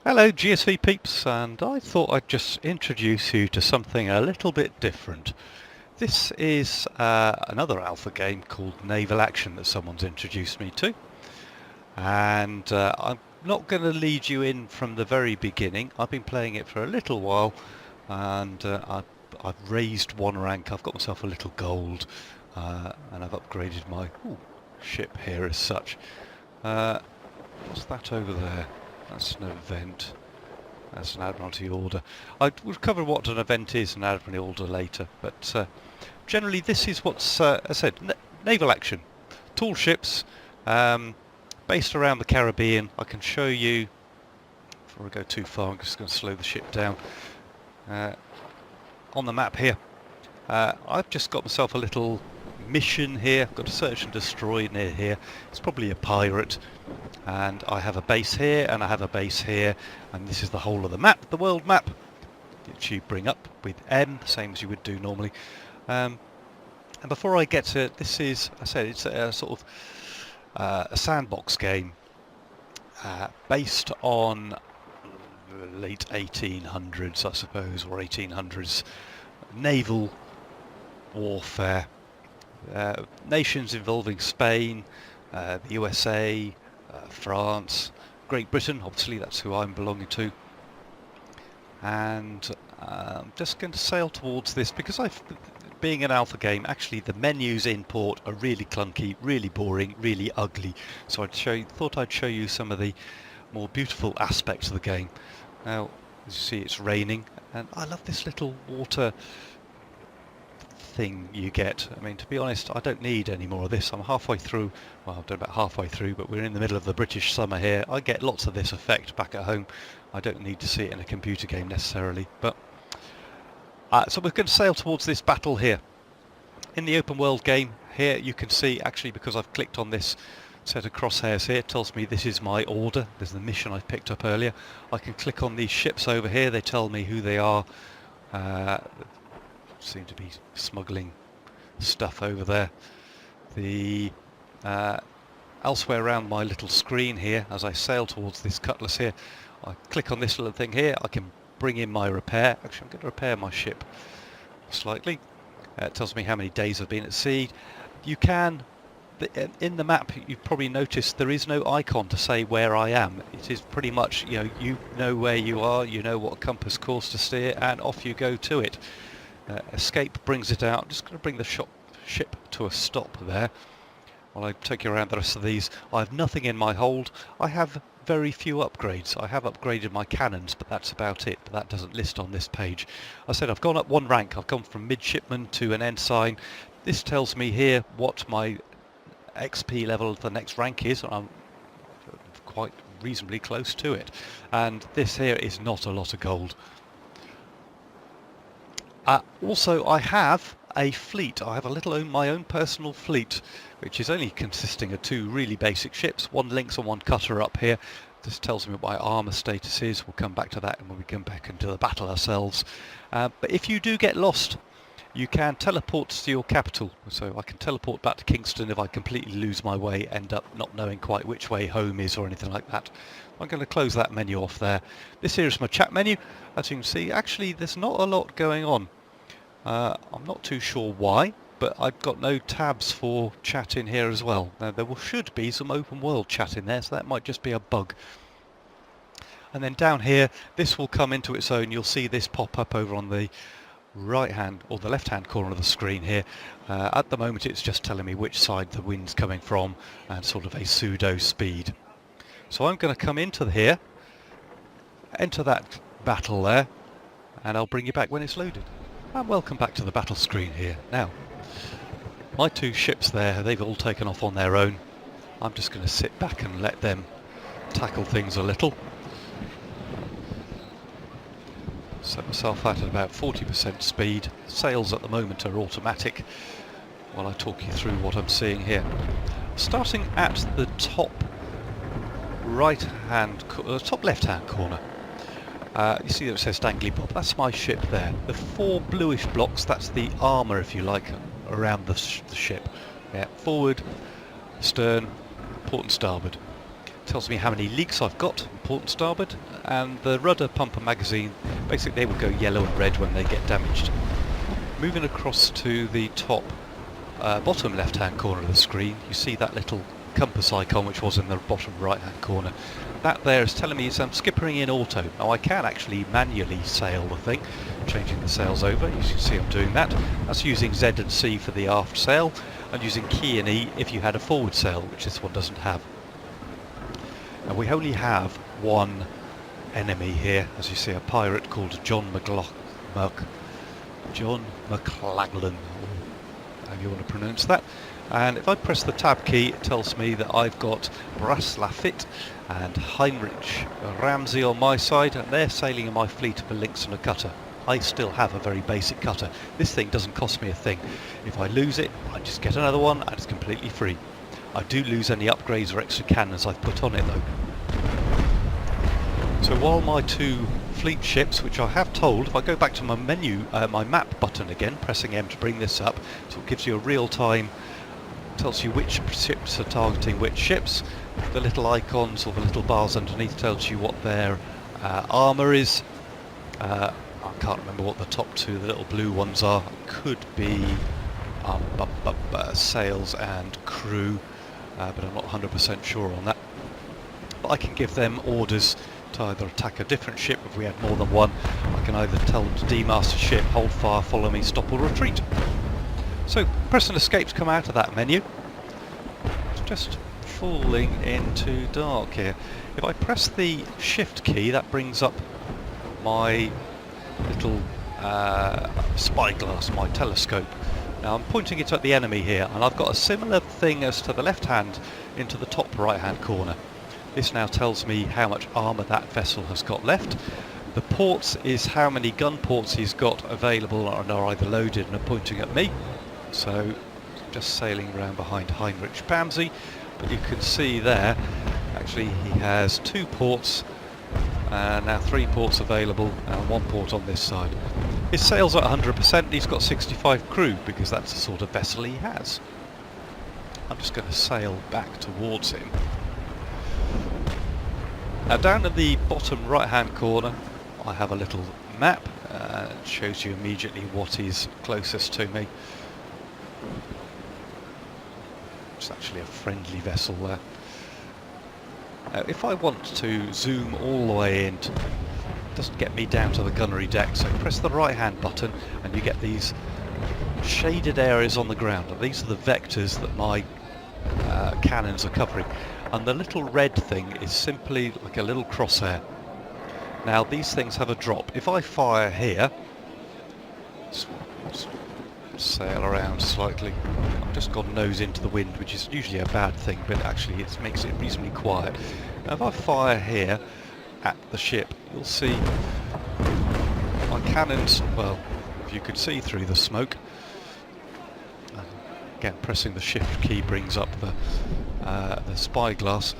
Hello GSV peeps, and I thought I'd just introduce you to something a little bit different. This is another alpha game called Naval Action that someone's introduced me to, and I'm not going to lead you in from the very beginning. I've been playing it for a little while, and I've raised one rank. I've got myself a little gold, and I've upgraded my ship here as such. What's that over there? That's an event. That's an Admiralty order. We'll cover what an event is and Admiralty order later, but generally this is what's, as I said, naval action. Tall ships, based around the Caribbean. I can show you, before I go too far, I'm just going to slow the ship down. On the map here, I've just got myself a little mission here. I've got a search and destroy near here. It's probably a pirate. And I have a base here and I have a base here, and this is the whole of the map, the world map, which you bring up with M, same as you would do normally. And before I get to it, this is, I said, it's a sort of a sandbox game based on late 1800s, I suppose, or 1800s naval warfare. Nations involving Spain, the USA, France, Great Britain, obviously that's who I'm belonging to, and I'm just going to sail towards this because being an alpha game, actually the menus in port are really clunky, really boring, really ugly, so thought I'd show you some of the more beautiful aspects of the game. Now, as you see, it's raining, and I love this little water thing you get. I mean, to be honest, I don't need any more of this. I'm halfway through, well, I've done about halfway through, but we're in the middle of the British summer here. I get lots of this effect back at home. I don't need to see it in a computer game necessarily, but so we're going to sail towards this battle here. In the open world game here, you can see, actually, because I've clicked on this set of crosshairs here, it tells me this is my order. There's the mission I picked up earlier. I can click on these ships over here. They tell me who they are. Seem to be smuggling stuff over there. The elsewhere around my little screen here, as I sail towards this cutlass here, I click on this little thing here. I can bring in my repair. Actually, I'm going to repair my ship slightly. It tells me how many days I've been at sea. You can, in the map, you've probably noticed there is no icon to say where I am. It is pretty much, you know where you are, you know what compass course to steer, and off you go to it. Escape brings it out. I'm just going to bring the ship to a stop there while I take you around the rest of these. I have nothing in my hold. I have very few upgrades. I have upgraded my cannons, but that's about it. But that doesn't list on this page. I said I've gone up one rank. I've gone from midshipman to an ensign. This tells me here what my XP level of the next rank is. I'm quite reasonably close to it. And this here is not a lot of gold. Also, I have a fleet. I have my own personal fleet, which is only consisting of two really basic ships, one Lynx and one cutter up here. This tells me what my armour status is. We'll come back to that when we come back into the battle ourselves. But if you do get lost, you can teleport to your capital. So I can teleport back to Kingston if I completely lose my way, end up not knowing quite which way home is or anything like that. I'm going to close that menu off there. This here is my chat menu. As you can see, actually there's not a lot going on. I'm not too sure why, but I've got no tabs for chat in here as well. Now there should be some open world chat in there, so that might just be a bug. And then down here, this will come into its own. You'll see this pop up over on the right hand or the left hand corner of the screen here. At the moment it's just telling me which side the wind's coming from and sort of a pseudo speed. So I'm going to come into here, enter that battle there, and I'll bring you back when it's loaded. And welcome back to the battle screen here. Now, my two ships there, they've all taken off on their own. I'm just going to sit back and let them tackle things a little. Set myself out at about 40% speed. Sails at the moment are automatic while I talk you through what I'm seeing here. Starting at the top top left-hand corner. You see that it says Dangly Bob. That's my ship there. The four bluish blocks, that's the armour, if you like, around the ship. Yeah, forward, stern, port and starboard. tells me how many leaks I've got, port and starboard, and the rudder, pump and magazine, basically they will go yellow and red when they get damaged. Moving across to the top bottom left hand corner of the screen, you see that little compass icon which was in the bottom right hand corner. That there is telling me I'm skippering in auto. Now I can actually manually sail the thing, changing the sails over. You can see I'm doing that. That's using Z and C for the aft sail, and using key and E if you had a forward sail, which this one doesn't have. Now we only have one enemy here, as you see, a pirate called John McLaglen, how you want to pronounce that. And if I press the tab key, it tells me that I've got Bras Lafitte and Heinrich Ramsey on my side, and they're sailing in my fleet of a lynx and a cutter. I still have a very basic cutter. This thing doesn't cost me a thing. If I lose it, I just get another one and it's completely free. I do lose any upgrades or extra cannons I've put on it though. So while my two fleet ships, which I have told, if I go back to my menu, my map button again, pressing M to bring this up, so it gives you a real-time, tells you which ships are targeting which ships. The little icons or the little bars underneath tells you what their armour is. I can't remember what the top two, the little blue ones are. Could be sails and crew, but I'm not 100% sure on that. But I can give them orders to either attack a different ship if we had more than one. I can either tell them to demast a ship, hold fire, follow me, stop or retreat. So press and escape to come out of that menu. It's just falling into dark here. If I press the shift key, that brings up my little spyglass, my telescope. Now I'm pointing it at the enemy here, and I've got a similar thing as to the left hand into the top right hand corner. This now tells me how much armour that vessel has got left. The ports is how many gun ports he's got available and are either loaded and are pointing at me. So just sailing around behind Heinrich Ramsey, but you can see there actually he has 2 ports and now 3 ports available and 1 port on this side. His sails are 100%, he's got 65 crew because that's the sort of vessel he has. I'm just going to sail back towards him. Now down at the bottom right hand corner I have a little map, it shows you immediately what is closest to me. It's actually a friendly vessel there. If I want to zoom all the way in, it doesn't get me down to the gunnery deck, so press the right hand button and you get these shaded areas on the ground. And these are the vectors that my cannons are covering. And the little red thing is simply like a little crosshair. Now these things have a drop. If I fire here, sail around slightly. I've just gone nose into the wind, which is usually a bad thing, but actually it makes it reasonably quiet. Now if I fire here at the ship, you'll see my cannons, well, if you could see through the smoke. Again, pressing the shift key brings up the spyglass.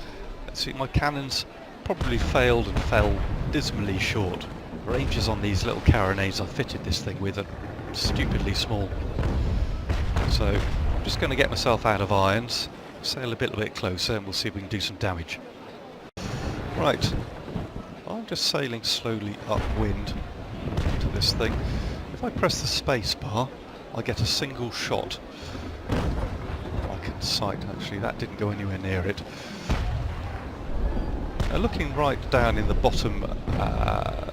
See, my cannons probably failed and fell dismally short. Ranges on these little carronades I fitted this thing with are stupidly small. So I'm just going to get myself out of irons, sail a little bit closer and we'll see if we can do some damage. Right, I'm just sailing slowly upwind to this thing. If I press the space bar, I get a single shot. I can sight, actually, that didn't go anywhere near it. Now looking right down in the bottom,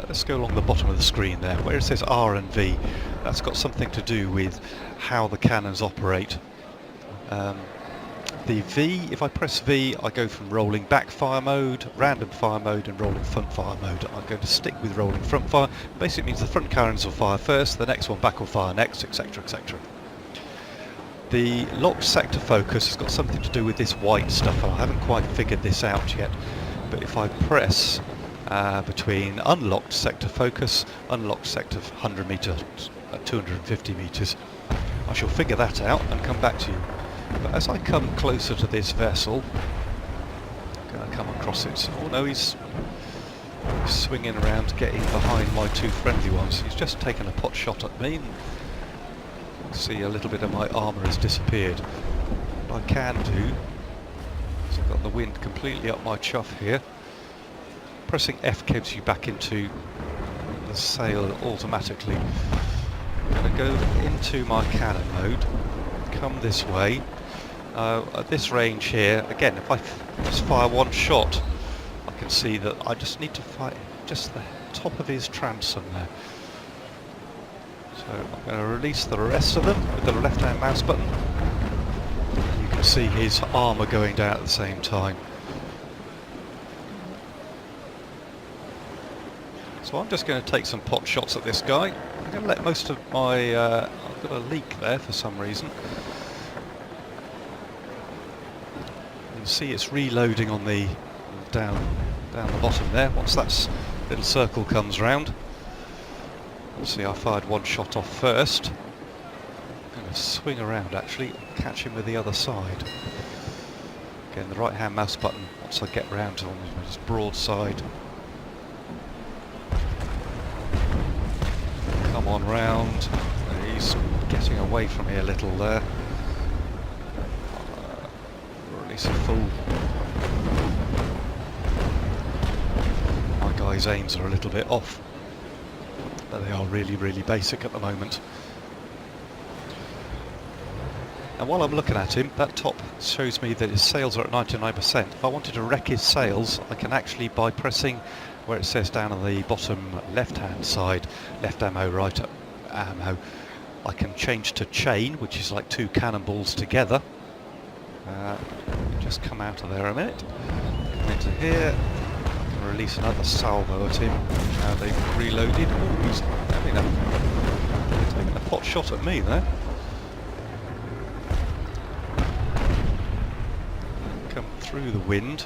let's go along the bottom of the screen there, where it says R and V. That's got something to do with how the cannons operate. The V, if I press V, I go from rolling back fire mode, random fire mode and rolling front fire mode. I'm going to stick with rolling front fire. Basically means the front cannons will fire first, the next one back will fire next, etc, etc. The locked sector focus has got something to do with this white stuff, and I haven't quite figured this out yet. But if I press between unlocked sector focus, unlocked sector 100 metres, 250 metres, I shall figure that out and come back to you. But as I come closer to this vessel, I'm going to come across it. Oh no, he's swinging around, getting behind my 2 friendly ones. He's just taken a pot shot at me. See, a little bit of my armour has disappeared. What I can do is Got the wind completely up my chuff here. Pressing F gives you back into the sail automatically. I'm going to go into my cannon mode, come this way. At this range here, again, if I just fire one shot, I can see that I just need to fire just the top of his transom there. So I'm going to release the rest of them with the left-hand mouse button. You can see his armour going down at the same time. So I'm just going to take some pot shots at this guy. I'm going to let most of my... I've got a leak there for some reason. You can see it's reloading on the down the bottom there. Once that little circle comes round. See, I fired one shot off first. I'm going to swing around actually, catch him with the other side. Again, the right-hand mouse button once I get round to his broadside. Come on round. He's getting away from me a little there. Release a full. My guy's aims are a little bit off, but they are really, really basic at the moment. And while I'm looking at him, that top shows me that his sails are at 99%. If I wanted to wreck his sails, I can actually, by pressing where it says down on the bottom left-hand side, left ammo, right ammo, I can change to chain, which is like two cannonballs together. Just come out of there a minute. Come into here. I can release another salvo at him. Now they've reloaded. Oh, he's taking a pot shot at me there. Come through the wind.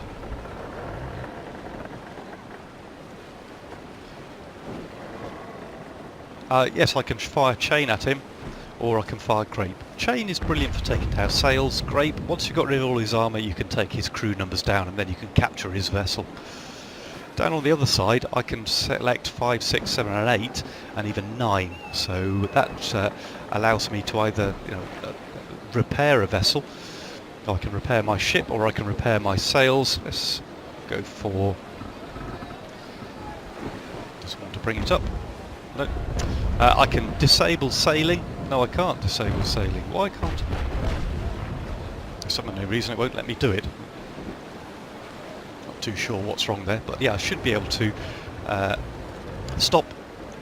Yes, I can fire chain at him, or I can fire grape. Chain is brilliant for taking down sails. Grape, once you've got rid of all his armour, you can take his crew numbers down, and then you can capture his vessel. Down on the other side, I can select 5, 6, 7 and 8, and even 9. So that allows me to either repair a vessel. I can repair my ship, or I can repair my sails. Let's go for... Just want to bring it up. No. I can disable sailing. No, I can't disable sailing. Why can't I? There's some reason it won't let me do it. Not too sure what's wrong there, but yeah, I should be able to stop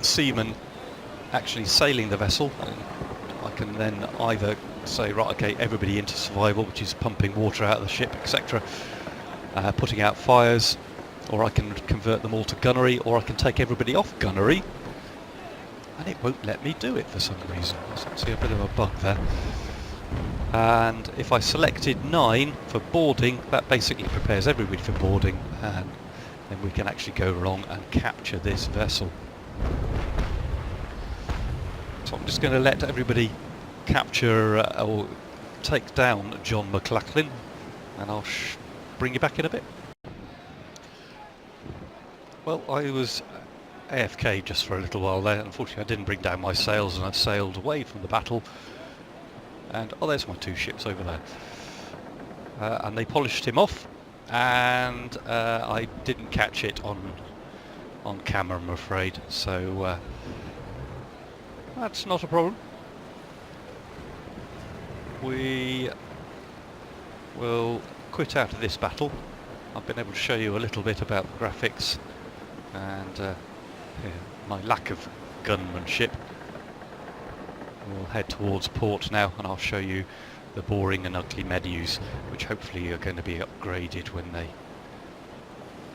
seamen actually sailing the vessel. And I can then either say, right, okay, everybody into survival, which is pumping water out of the ship, etc., putting out fires, or I can convert them all to gunnery, or I can take everybody off gunnery. And it won't let me do it for some reason. There's actually a bit of a bug there. And if I selected 9 for boarding, that basically prepares everybody for boarding, and then we can actually go along and capture this vessel. So I'm just going to let everybody capture or take down John McLachlan, and I'll bring you back in a bit. Well, I was AFK just for a little while there. Unfortunately, I didn't bring down my sails, and I've sailed away from the battle. And oh, there's my 2 ships over there. And they polished him off, and I didn't catch it on camera, I'm afraid. So that's not a problem. We will quit out of this battle. I've been able to show you a little bit about the graphics and my lack of gunmanship. We'll head towards port now, and I'll show you the boring and ugly menus, which hopefully are going to be upgraded when they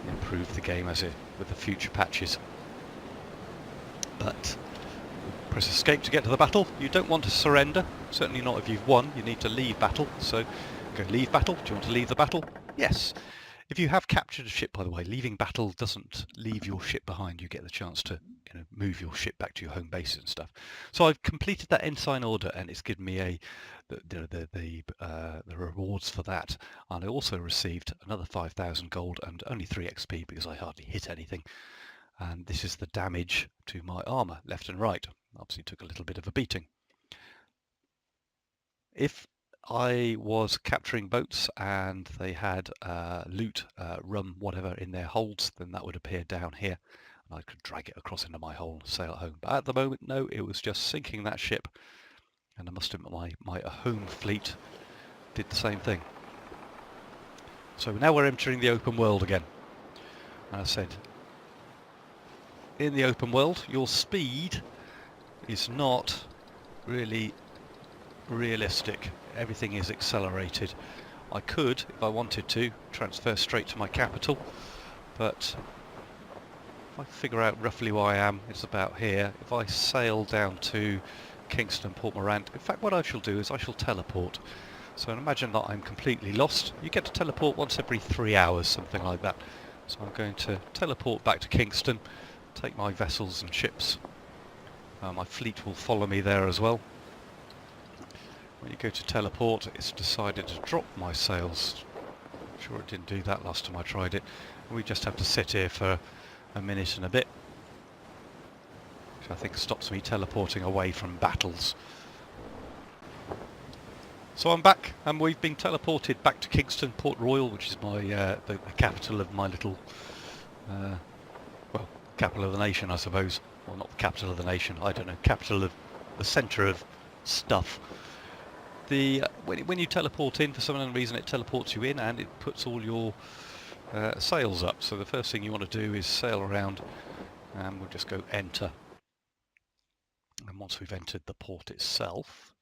improve the game with the future patches. But press escape to get to the battle. You don't want to surrender, certainly not if you've won. You need to leave battle, so go leave battle. Do you want to leave the battle? Yes. If you have captured a ship, by the way, leaving battle doesn't leave your ship behind. You get the chance to move your ship back to your home base and stuff. So I've completed that ensign order, and it's given me the rewards for that. And I also received another 5,000 gold and only 3 XP because I hardly hit anything. And this is the damage to my armour, left and right. Obviously took a little bit of a beating. If I was capturing boats and they had loot, rum, whatever in their holds, then that would appear down here. And I could drag it across into my hole and sail home. But at the moment, no, it was just sinking that ship. And I must admit my home fleet did the same thing. So now we're entering the open world again. And I said, in the open world, your speed is not really realistic. Everything is accelerated. I could, if I wanted to, transfer straight to my capital, but if I figure out roughly where I am, it's about here. If I sail down to Kingston, Port Morant, in fact what I shall do is I shall teleport. So imagine that I'm completely lost. You get to teleport once every 3 hours, something like that. So I'm going to teleport back to Kingston, take my vessels and ships. My fleet will follow me there as well. When you go to teleport, it's decided to drop my sails. I'm sure it didn't do that last time I tried it. We just have to sit here for a minute and a bit, which I think stops me teleporting away from battles. So I'm back, and we've been teleported back to Kingston, Port Royal, which is my the capital of my little, well, capital of the nation, I suppose. Well, not the capital of the nation, I don't know, capital of the centre of stuff. When you teleport in, for some unknown reason, it teleports you in, and it puts all your sails up. So the first thing you want to do is sail around, and we'll just go enter. And once we've entered the port itself,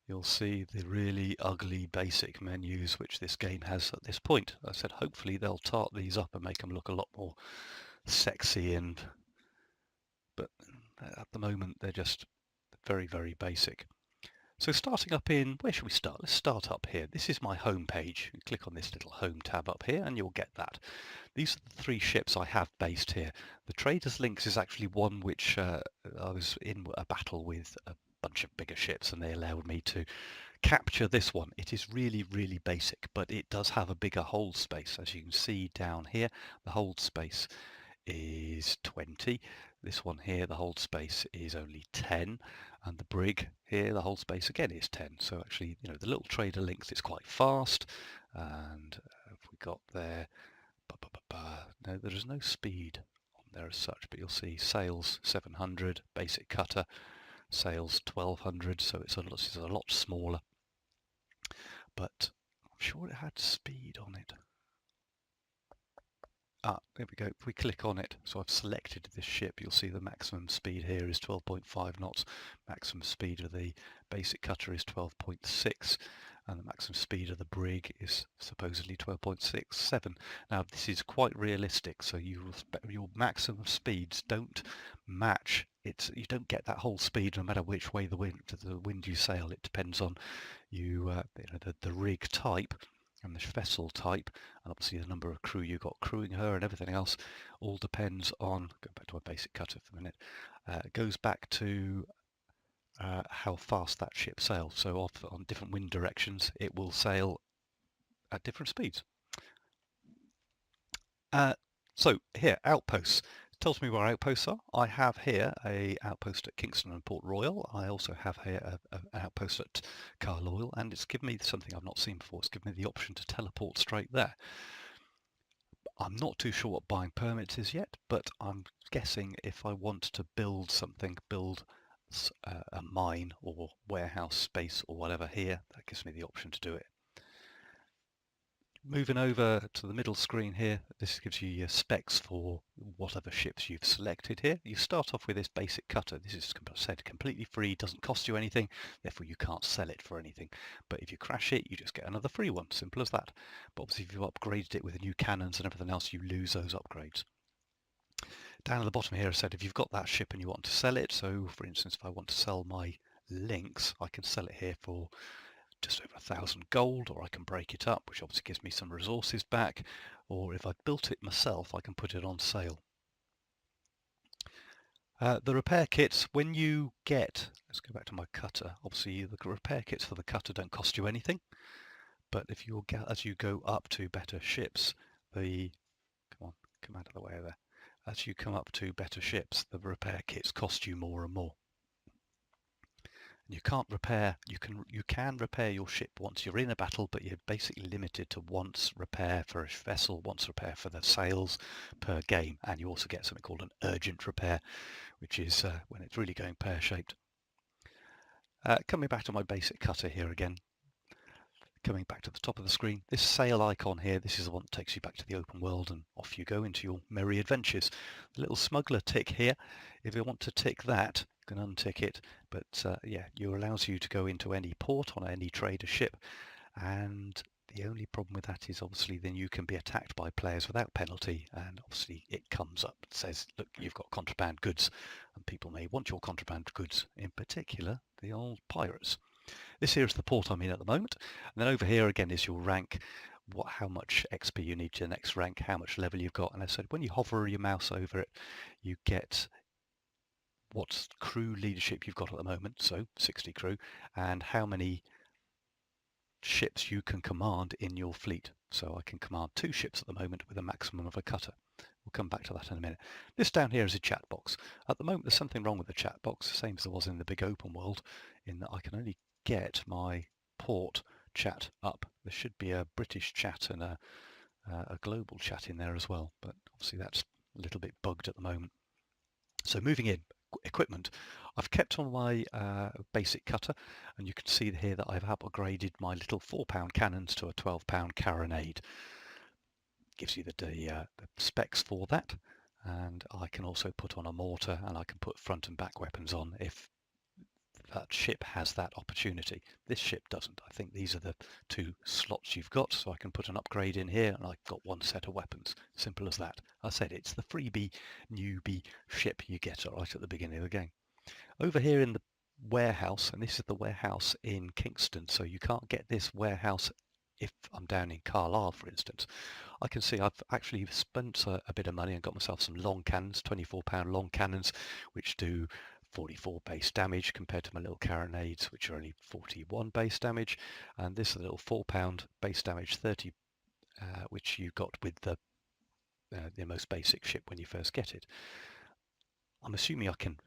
you'll see the really ugly basic menus which this game has at this point. I said hopefully they'll tart these up and make them look a lot more sexy, but at the moment they're just very, very basic. So starting up in, where should we start? Let's start up here. This is my home page. You click on this little home tab up here and you'll get that. These are the 3 ships I have based here. The Traders Lynx is actually one which I was in a battle with a bunch of bigger ships, and they allowed me to capture this one. It is really, really basic, but it does have a bigger hold space. As you can see down here, the hold space is 20. This one here, the hold space is only 10, and the brig here, the hold space again is 10. So actually, you know, the little Trader Lynx is quite fast, and if we got there, no, there is no speed on there as such, but you'll see sails 700, basic cutter, sails 1200, so it's a lot smaller, but I'm sure it had speed on it. There we go. If we click on it, so I've selected this ship, you'll see the maximum speed here is 12.5 knots. Maximum speed of the basic cutter is 12.6, and the maximum speed of the brig is supposedly 12.67. Now this is quite realistic, so your maximum speeds don't match. You don't get that whole speed no matter which way the wind you sail. It depends on the rig type and the vessel type, and obviously the number of crew you got crewing her and everything else all depends on, go back to a basic cutter for a minute, it goes back to how fast that ship sails. So on different wind directions it will sail at different speeds. So here, outposts. Tells me where outposts are. I have here a outpost at Kingston and Port Royal. I also have here an outpost at Carlisle, and it's given me something I've not seen before. It's given me the option to teleport straight there. I'm not too sure what buying permits is yet, but I'm guessing if I want to build something, build a mine or warehouse space or whatever here, that gives me the option to do it. Moving over to the middle screen here, this gives you your specs for whatever ships you've selected here. You start off with this basic cutter. This is said completely free, doesn't cost you anything, therefore you can't sell it for anything. But if you crash it, you just get another free one, simple as that. But obviously if you've upgraded it with new cannons and everything else, you lose those upgrades. Down at the bottom here I said if you've got that ship and you want to sell it, so for instance if I want to sell my Lynx, I can sell it here for just over 1,000 gold, or I can break it up, which obviously gives me some resources back, or if I built it myself I can put it on sale. The repair kits, when you get, let's go back to my cutter, obviously the repair kits for the cutter don't cost you anything, but if you as you go up to better ships, come out of the way there, as you come up to better ships the repair kits cost you more and more. You can't repair. You can repair your ship once you're in a battle, but you're basically limited to once repair for a vessel, once repair for the sails per game, and you also get something called an urgent repair, which is when it's really going pear-shaped. Coming back to my basic cutter here again. Coming back to the top of the screen, this sail icon here, this is the one that takes you back to the open world and off you go into your merry adventures. The little smuggler tick here, if you want to tick that, you can untick it, but yeah, it allows you to go into any port on any trader ship, and the only problem with that is obviously then you can be attacked by players without penalty, and obviously it comes up, it says, look, you've got contraband goods, and people may want your contraband goods, in particular the old pirates. This here is the port I'm in at the moment, and then over here again is your rank, how much XP you need to the next rank, how much level you've got, and I said when you hover your mouse over it, you get what crew leadership you've got at the moment, so 60 crew, and how many ships you can command in your fleet. So I can command 2 ships at the moment with a maximum of a cutter. We'll come back to that in a minute. This down here is a chat box. At the moment there's something wrong with the chat box, the same as there was in the big open world, in that I can only get my port chat up. There should be a British chat and a global chat in there as well, but obviously that's a little bit bugged at the moment. So moving in, equipment. I've kept on my basic cutter, and you can see here that I've upgraded my little 4-pound cannons to a 12-pound carronade. Gives you the specs for that, and I can also put on a mortar, and I can put front and back weapons on if that ship has that opportunity. This ship doesn't. I think these are the 2 slots you've got, so I can put an upgrade in here and I've got 1 set of weapons. Simple as that. I said it's the freebie newbie ship you get right at the beginning of the game. Over here in the warehouse, and this is the warehouse in Kingston, so you can't get this warehouse if I'm down in Carlisle, for instance. I can see I've actually spent a bit of money and got myself some long cannons, 24-pound long cannons, which do 44 base damage compared to my little carronades, which are only 41 base damage. And this is a little 4-pound base damage, 30, which you got with the most basic ship when you first get it. I'm assuming I can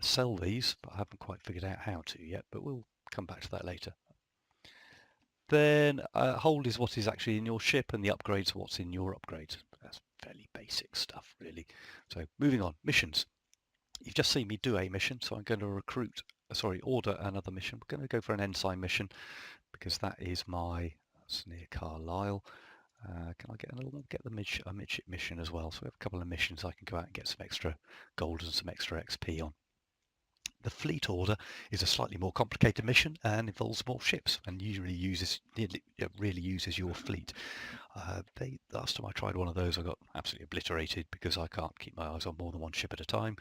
sell these, but I haven't quite figured out how to yet, but we'll come back to that later. Then hold is what is actually in your ship, and the upgrades are what's in your upgrades. That's fairly basic stuff, really. So moving on, missions. You've just seen me do a mission, so I'm going to order another mission. We're going to go for an ensign mission because that is that's near Carlisle. Can I get another one? Get the midship mission as well. So we have a couple of missions I can go out and get some extra gold and some extra XP on. The fleet order is a slightly more complicated mission and involves more ships and usually really uses your fleet. Last time I tried one of those I got absolutely obliterated because I can't keep my eyes on more than 1 ship at a time,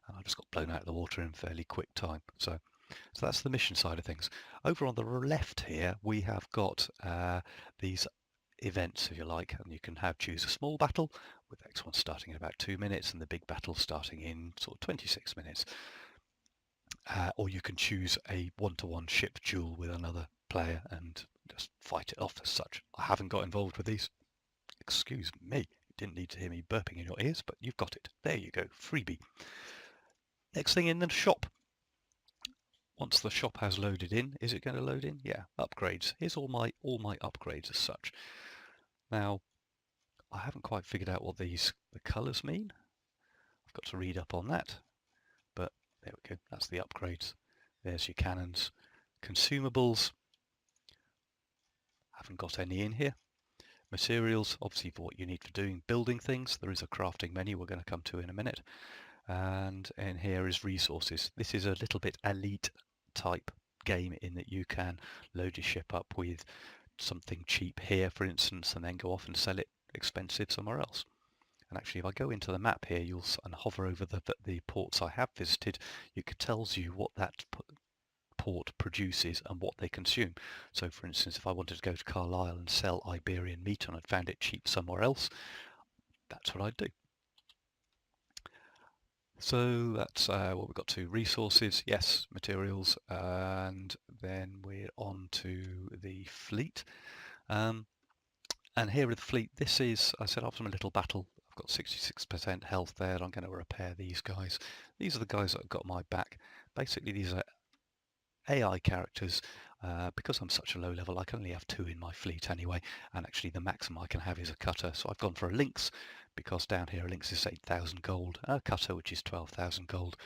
and I just got blown out of the water in fairly quick time. So that's the mission side of things. Over on the left here we have got these events, if you like, and you can choose a small battle with the next one starting in about 2 minutes and the big battle starting in sort of 26 minutes. Or you can choose a 1-to-1 ship duel with another player and just fight it off as such. I haven't got involved with these. Excuse me, you didn't need to hear me burping in your ears, but you've got it. There you go, freebie. Next thing in the shop. Once the shop has loaded in, is it going to load in? Yeah, upgrades. Here's all my upgrades as such. Now, I haven't quite figured out what the colours mean. I've got to read up on that. But there we go, that's the upgrades. There's your cannons. Consumables, haven't got any in here. Materials, obviously for what you need for building things. There is a crafting menu we're going to come to in a minute. And in here is resources. This is a little bit elite type game in that you can load your ship up with something cheap here, for instance, and then go off and sell it expensive somewhere else. And actually, if I go into the map here, and hover over the ports I have visited, it tells you what that port produces and what they consume. So, for instance, if I wanted to go to Carlisle and sell Iberian meat and I'd found it cheap somewhere else, that's what I'd do. So that's what we've got to resources, yes, materials, and then we're on to the fleet. And here with the fleet, this is, I said after my little battle, I've got 66% health there. I'm going to repair these guys. These are the guys that have got my back. basically these are AI characters. Because I'm such a low level, I can only have 2 in my fleet anyway, and actually the maximum I can have is a cutter. So I've gone for a lynx, because down here a lynx is 8,000 gold, a cutter which is 12,000 gold.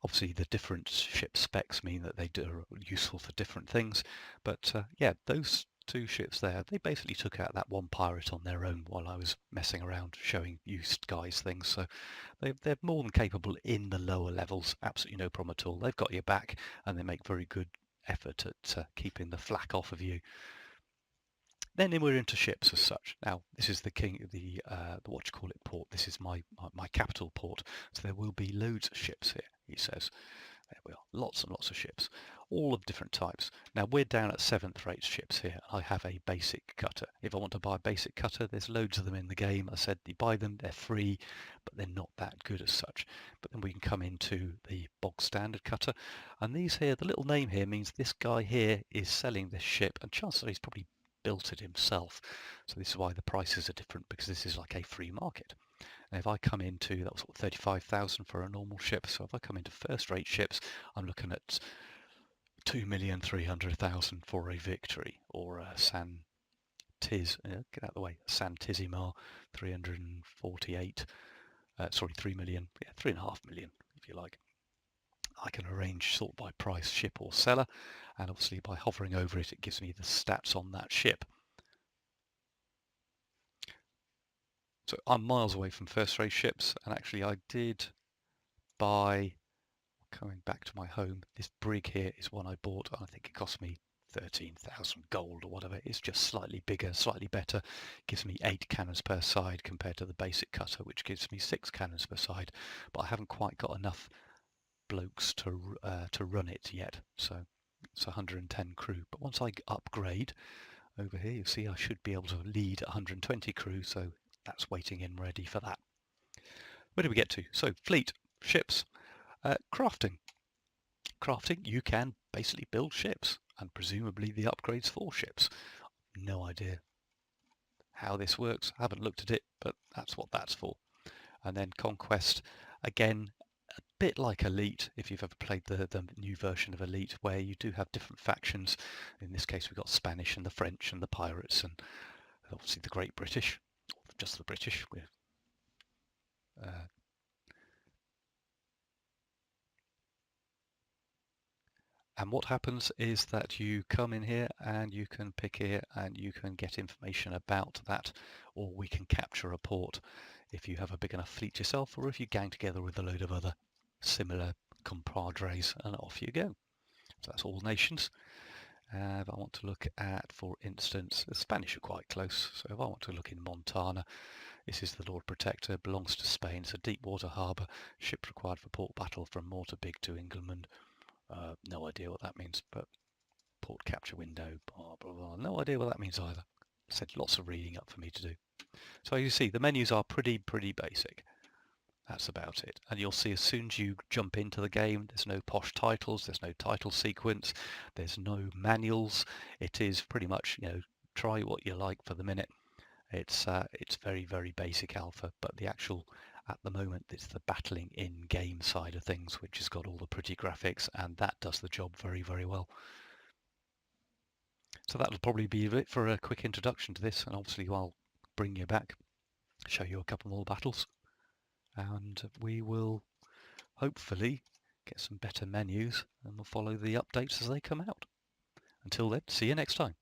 Obviously the different ship specs mean that they are useful for different things, but yeah, those 2 ships there, they basically took out that 1 pirate on their own while I was messing around showing you guys things. So they're more than capable in the lower levels, absolutely no problem at all. They've got your back, and they make very good effort at keeping the flak off of you. Then we're into ships as such. Now this is the what you call it port. This is my capital port. So there will be loads of ships here, he says. There we are, lots and lots of ships, all of different types. Now we're down at 7th rate ships here. I have a basic cutter. If I want to buy a basic cutter, there's loads of them in the game. I said you buy them, they're free, but they're not that good as such. But then we can come into the bog standard cutter, and these here, the little name here means this guy here is selling this ship, and chances are he's probably built it himself. So this is why the prices are different, because this is like a free market. And if I come into, that was 35,000 for a normal ship, so if I come into first rate ships, I'm looking at 2,300,000 for a Victory, or a San Tiz, get out of the way, San Tizimar 348, sorry, 3 million, yeah, 3.5 million if you like. I can arrange sort by price, ship or seller, and obviously by hovering over it, it gives me the stats on that ship. So I'm miles away from first rate ships, and actually I did buy, coming back to my home, this brig here is one I bought, and I think it cost me 13,000 gold or whatever. It's just slightly bigger, slightly better. Gives me 8 cannons per side compared to the basic cutter, which gives me 6 cannons per side. But I haven't quite got enough blokes to run it yet, so it's 110 crew. But once I upgrade over here, you see I should be able to lead 120 crew, so that's waiting in ready for that. Where do we get to? So fleet, ships, crafting. Crafting, you can basically build ships, and presumably the upgrades for ships. No idea how this works, I haven't looked at it, but that's what that's for. And then conquest, again, a bit like Elite, if you've ever played the new version of Elite, where you do have different factions. In this case we've got Spanish and the French and the pirates, and obviously the Great British, or just the British. And what happens is that you come in here and you can pick here and you can get information about that, or we can capture a port if you have a big enough fleet yourself, or if you gang together with a load of other similar compadres, and off you go. So that's all nations. If I want to look at, for instance, the Spanish are quite close, so if I want to look in Montana, this is the Lord Protector, belongs to Spain. It's a deep water harbour, ships required for port battle from Mortar Big to England. No idea what that means, but port capture window, blah, blah, blah. No idea what that means either. Said lots of reading up for me to do. So you see, the menus are pretty basic. That's about it. And you'll see as soon as you jump into the game, there's no posh titles, there's no title sequence, there's no manuals. It is pretty much, try what you like for the minute. It's very basic alpha, but the actual, at the moment, it's the battling in-game side of things, which has got all the pretty graphics, and that does the job very well. So that'll probably be it for a quick introduction to this, and obviously I'll bring you back, show you a couple more battles, and we will hopefully get some better menus, and we'll follow the updates as they come out. Until then, see you next time.